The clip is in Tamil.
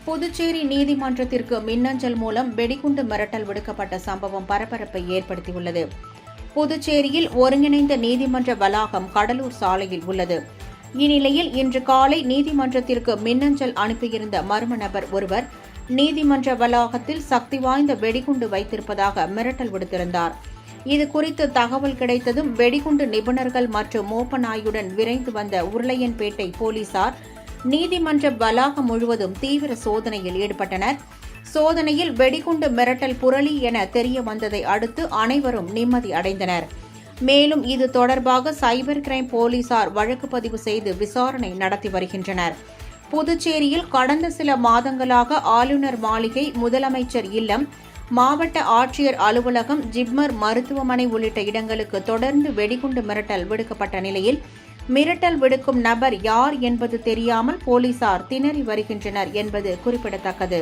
புதுச்சேரி நீதிமன்றத்திற்கு மின்னஞ்சல் மூலம் வெடிகுண்டு மிரட்டல் விடுக்கப்பட்ட சம்பவம் பரபரப்பை ஏற்படுத்தியுள்ளது. புதுச்சேரியில் ஒருங்கிணைந்த நீதிமன்ற வளாகம் கடலூர் சாலையில் உள்ளது. இந்நிலையில் இன்று காலை நீதிமன்றத்திற்கு மின்னஞ்சல் அனுப்பியிருந்த மர்ம நபர் ஒருவர் நீதிமன்ற வளாகத்தில் சக்தி வாய்ந்த வெடிகுண்டு வைத்திருப்பதாக மிரட்டல் விடுத்திருந்தார். இதுகுறித்து தகவல் கிடைத்ததும் வெடிகுண்டு நிபுணர்கள் மற்றும் மோப்ப நாயுடன் விரைந்து வந்த உருளையன்பேட்டை போலீசார் நீதிமன்ற வளாகம் முழுவதும் தீவிர சோதனையில் ஈடுபட்டனர். சோதனையில் வெடிகுண்டு மிரட்டல் புரளி என தெரிய வந்ததை அடுத்து அனைவரும் நிம்மதி அடைந்தனர். மேலும் இது தொடர்பாக சைபர் கிரைம் போலீசார் வழக்கு பதிவு செய்து விசாரணை நடத்தி வருகின்றனர். புதுச்சேரியில் கடந்த சில மாதங்களாக ஆளுநர் மாளிகை, முதலமைச்சர் இல்லம், மாவட்ட ஆட்சியர் அலுவலகம், ஜிப்மர் மருத்துவமனை உள்ளிட்ட இடங்களுக்கு தொடர்ந்து வெடிகுண்டு மிரட்டல் விடுக்கப்பட்ட நிலையில் மிரட்டல் விடுக்கும் நபர் யார் என்பது தெரியாமல் போலீசார் திணறி வருகின்றனர் என்பது குறிப்பிடத்தக்கது.